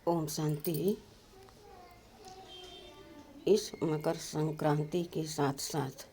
ओम शांति। इस मकर संक्रांति के साथ साथ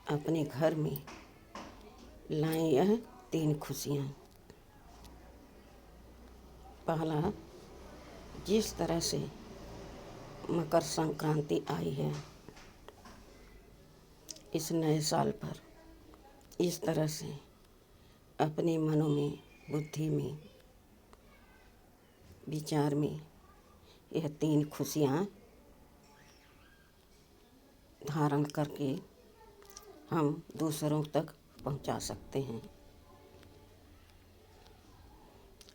अपने घर में लाएं यह 3 खुशियाँ। पहला, जिस तरह से मकर संक्रांति आई है इस नए साल पर, इस तरह से अपने मनों में, बुद्धि में, विचार में यह 3 खुशियाँ धारण करके हम दूसरों तक पहुंचा सकते हैं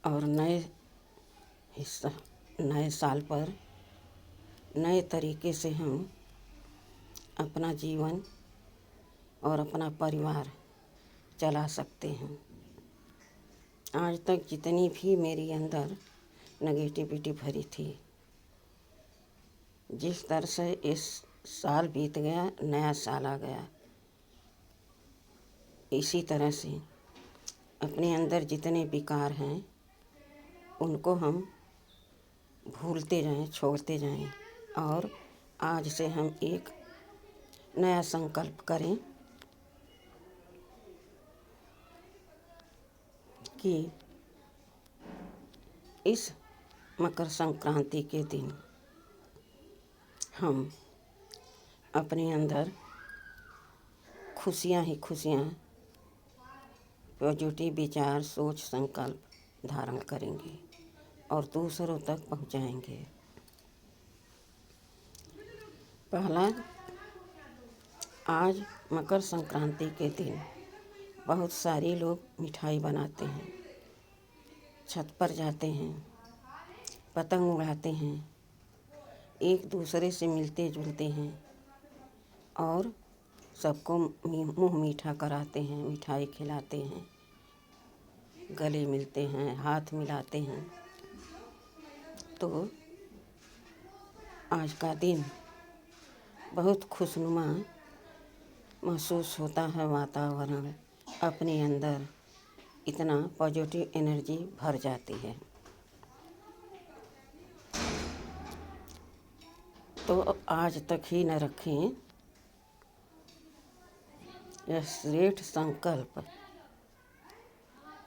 और नए साल पर नए तरीके से हम अपना जीवन और अपना परिवार चला सकते हैं। आज तक जितनी भी मेरे अंदर नेगेटिविटी भरी थी, जिस तरह से इस साल बीत गया, नया साल आ गया, इसी तरह से अपने अंदर जितने विकार हैं उनको हम भूलते जाएं, छोड़ते जाएं और आज से हम एक नया संकल्प करें कि इस मकर संक्रांति के दिन हम अपने अंदर खुशियाँ ही खुशियाँ, पॉजिटिव विचार, सोच, संकल्प धारण करेंगे और दूसरों तक पहुँचाएंगे। पहला, आज मकर संक्रांति के दिन बहुत सारे लोग मिठाई बनाते हैं, छत पर जाते हैं, पतंग उड़ाते हैं, एक दूसरे से मिलते जुलते हैं और सबको मुँह मीठा कराते हैं, मिठाई खिलाते हैं, गले मिलते हैं, हाथ मिलाते हैं। तो आज का दिन बहुत खुशनुमा महसूस होता है। वातावरण अपने अंदर इतना पॉजिटिव एनर्जी भर जाती है। तो आज तक ही न रखें, यह श्रेष्ठ संकल्प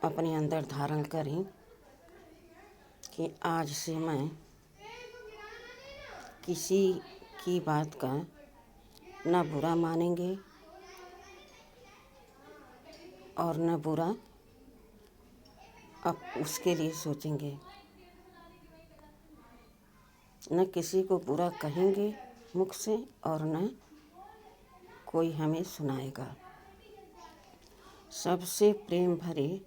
अपने अंदर धारण करें कि आज से मैं किसी की बात का न बुरा मानेंगे और न बुरा अब उसके लिए सोचेंगे, न किसी को बुरा कहेंगे मुख से और न कोई हमें सुनाएगा। सबसे प्रेम भरे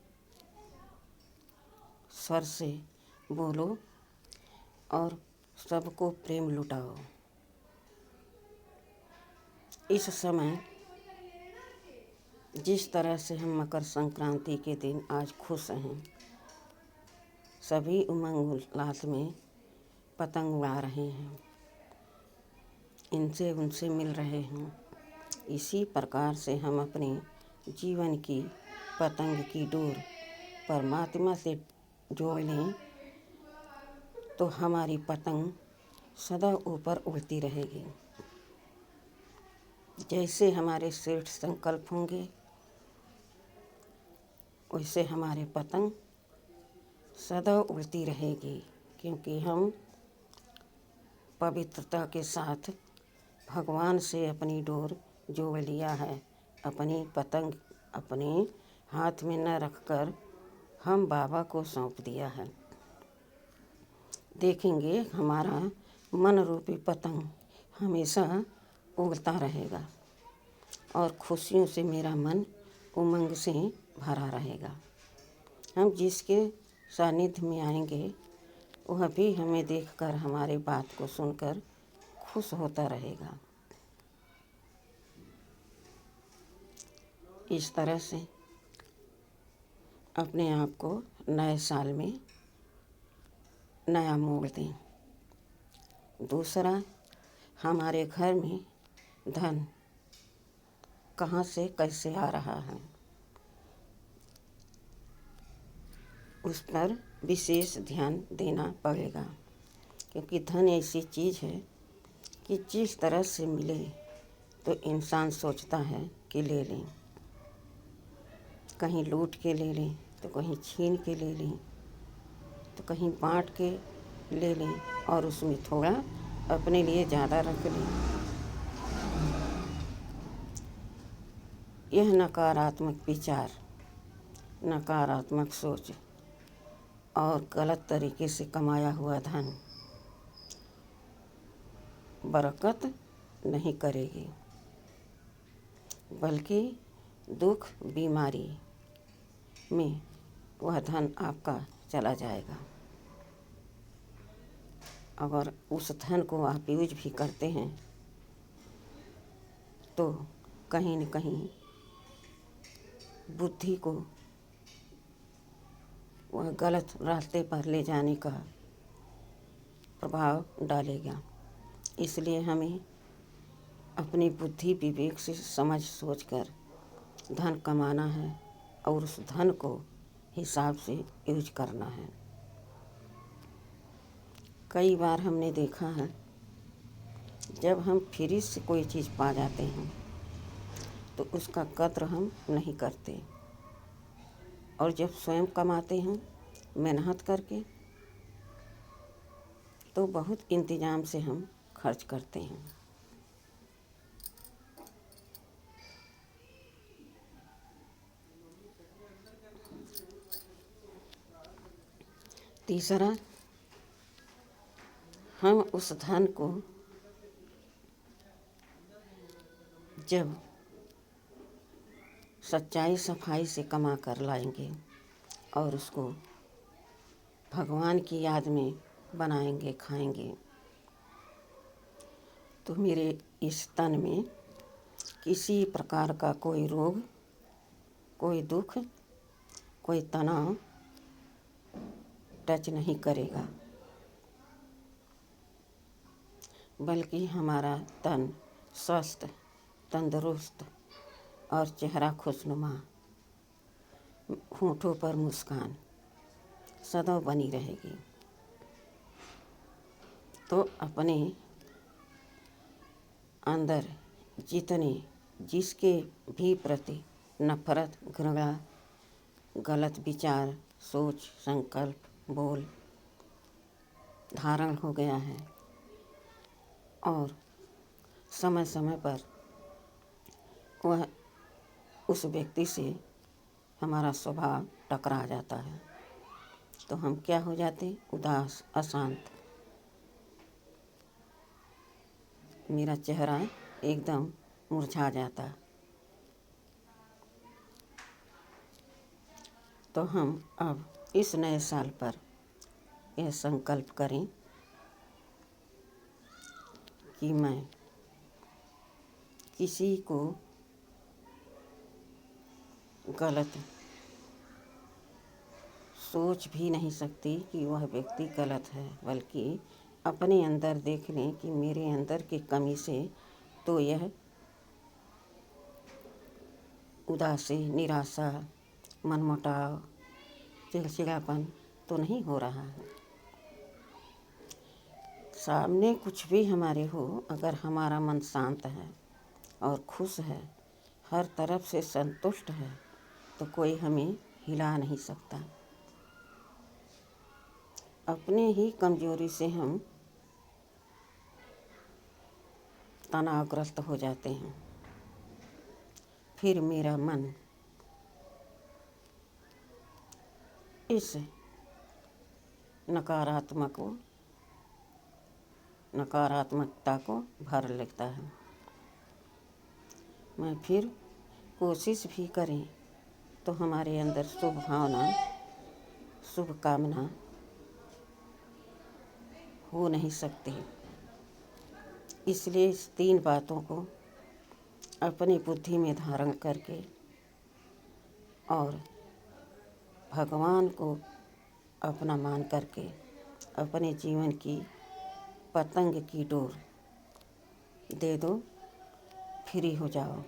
स्वर से बोलो और सबको प्रेम लुटाओ। इस समय जिस तरह से हम मकर संक्रांति के दिन आज खुश हैं, सभी उमंग उल्लास में पतंग उड़ा रहे हैं, इनसे उनसे मिल रहे हैं। इसी प्रकार से हम अपने जीवन की पतंग की डोर परमात्मा से जोड़ लें तो हमारी पतंग सदा ऊपर उड़ती रहेगी। जैसे हमारे श्रेष्ठ संकल्प होंगे वैसे हमारे पतंग सदा उड़ती रहेगी, क्योंकि हम पवित्रता के साथ भगवान से अपनी डोर जोड़ लिया है। अपनी पतंग अपने हाथ में न रखकर हम बाबा को सौंप दिया है। देखेंगे हमारा मन रूपी पतंग हमेशा उड़ता रहेगा और खुशियों से मेरा मन उमंग से भरा रहेगा। हम जिसके सानिध्य में आएंगे वह भी हमें देखकर, हमारे बात को सुनकर खुश होता रहेगा। इस तरह से अपने आप को नए साल में नया मोड़ दें। दूसरा, हमारे घर में धन कहाँ से कैसे आ रहा है उस पर विशेष ध्यान देना पड़ेगा। क्योंकि धन ऐसी चीज़ है कि जिस तरह से मिले तो इंसान सोचता है कि ले लें, कहीं लूट के ले लें तो कहीं छीन के ले लें, तो कहीं बांट के ले लें और उसमें थोड़ा अपने लिए ज़्यादा रख लें। यह नकारात्मक विचार, नकारात्मक सोच और गलत तरीके से कमाया हुआ धन बरकत नहीं करेगी, बल्कि दुख बीमारी में वह धन आपका चला जाएगा। अगर उस धन को आप यूज भी करते हैं तो कहीं न कहीं बुद्धि को वह गलत रास्ते पर ले जाने का प्रभाव डालेगा। इसलिए हमें अपनी बुद्धि विवेक से समझ सोचकर धन कमाना है और उस धन को हिसाब से यूज करना है। कई बार हमने देखा है जब हम फ्री से कोई चीज़ पा जाते हैं तो उसका कद्र हम नहीं करते, और जब स्वयं कमाते हैं मेहनत करके तो बहुत इंतज़ाम से हम खर्च करते हैं। तीसरा, हम उस धन को जब सच्चाई सफाई से कमा कर लाएंगे और उसको भगवान की याद में बनाएंगे, खाएंगे, तो मेरे इस तन में किसी प्रकार का कोई रोग, कोई दुख, कोई तनाव टच नहीं करेगा, बल्कि हमारा तन स्वस्थ, तंदुरुस्त और चेहरा खुशनुमा, होठों पर मुस्कान सदैव बनी रहेगी। तो अपने अंदर जिसके भी प्रति नफरत, घृणा, गलत विचार, सोच, संकल्प, बोल धारण हो गया है और समय समय पर वह उस व्यक्ति से हमारा स्वभाव टकरा जाता है, तो हम क्या हो जाते? उदास, अशांत। मेरा चेहरा एकदम मुरझा जाता। तो हम अब इस नए साल पर यह संकल्प करें कि मैं किसी को गलत सोच भी नहीं सकती कि वह व्यक्ति गलत है, बल्कि अपने अंदर देख लें कि मेरे अंदर की कमी से तो यह उदासी, निराशा, मनमुटाव, चिड़चिड़ापन तो नहीं हो रहा है। सामने कुछ भी हमारे हो, अगर हमारा मन शांत है और खुश है, हर तरफ से संतुष्ट है, तो कोई हमें हिला नहीं सकता। अपने ही कमजोरी से हम तनावग्रस्त हो जाते हैं। फिर मेरा मन इस नकारात्मकता को भर लेता है। मैं फिर कोशिश भी करें तो हमारे अंदर शुभ भावना, शुभ कामना हो नहीं सकती। इसलिए इस 3 बातों को अपनी बुद्धि में धारण करके और भगवान को अपना मान करके अपने जीवन की पतंग की डोर दे दो, फ्री हो जाओ।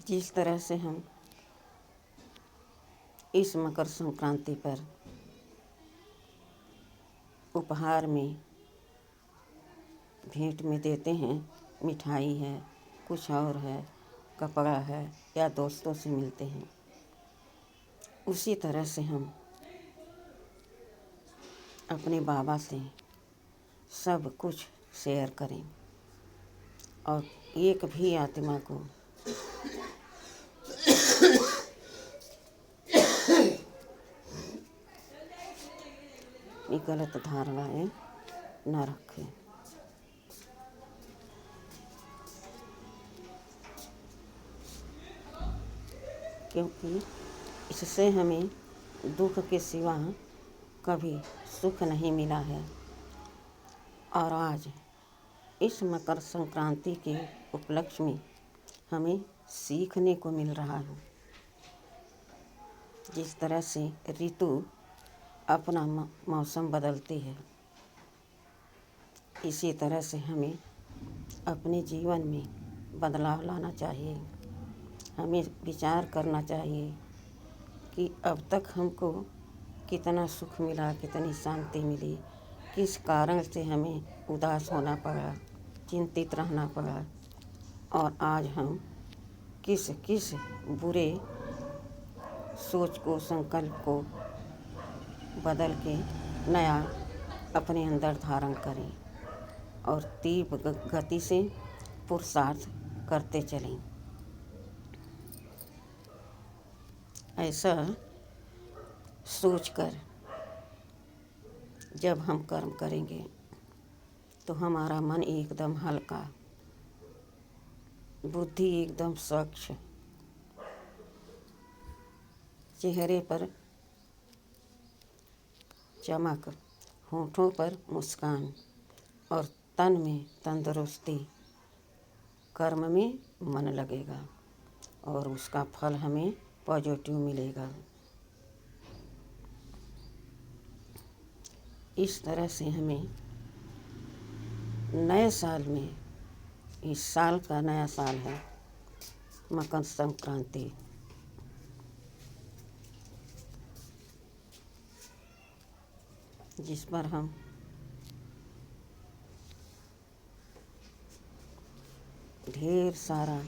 जिस तरह से हम इस मकर संक्रांति पर उपहार में भेंट में देते हैं, मिठाई है, कुछ और है, कपड़ा है, या दोस्तों से मिलते हैं, उसी तरह से हम अपने बाबा से सब कुछ शेयर करें और एक भी आत्मा को गलत धारणाएं न रखें। क्योंकि इससे हमें दुख के सिवा कभी सुख नहीं मिला है। और आज इस मकर संक्रांति के उपलक्ष्य में हमें सीखने को मिल रहा है। जिस तरह से ऋतु अपना मौसम बदलती है, इसी तरह से हमें अपने जीवन में बदलाव लाना चाहिए। हमें विचार करना चाहिए कि अब तक हमको कितना सुख मिला, कितनी शांति मिली, किस कारण से हमें उदास होना पड़ा, चिंतित रहना पड़ा, और आज हम किस किस बुरे सोच को, संकल्प को बदल के नया अपने अंदर धारण करें और तीव्र गति से पुरुषार्थ करते चलें। ऐसा सोचकर जब हम कर्म करेंगे तो हमारा मन एकदम हल्का, बुद्धि एकदम स्वच्छ, चेहरे पर चमक, होठों पर मुस्कान और तन में तंदुरुस्ती, कर्म में मन लगेगा और उसका फल हमें पॉजिटिव मिलेगा। इस तरह से हमें नए साल में, इस साल का नया साल है मकर संक्रांति, जिस पर हम ढेर सारा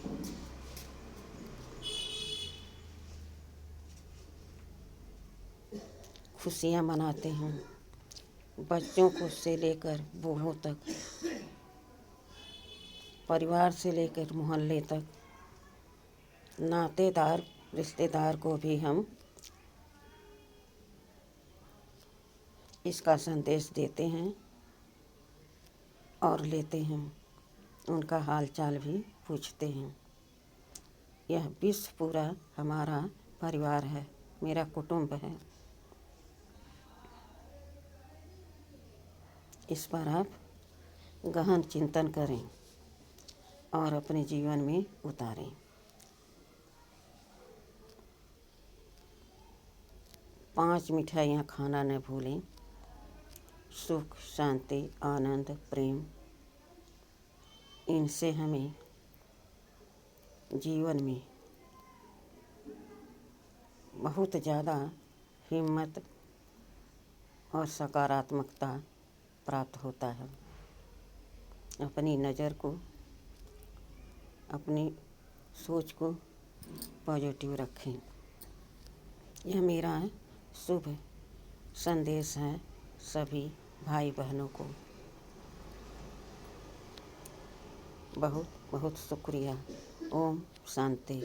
खुशियाँ मनाते हैं। बच्चों को से लेकर बूढ़ों तक, परिवार से लेकर मोहल्ले तक, नातेदार रिश्तेदार को भी हम इसका संदेश देते हैं और लेते हैं, उनका हाल चाल भी पूछते हैं। यह विश्व पूरा हमारा परिवार है, मेरा कुटुंब है। इस पर आप गहन चिंतन करें और अपने जीवन में उतारें। पांच मिठाइयाँ खाना न भूलें। सुख, शांति, आनंद, प्रेम, इनसे हमें जीवन में बहुत ज़्यादा हिम्मत और सकारात्मकता प्राप्त होता है। अपनी नज़र को, अपनी सोच को पॉजिटिव रखें। यह मेरा शुभ संदेश है सभी भाई बहनों को। बहुत बहुत शुक्रिया। ओम शांति।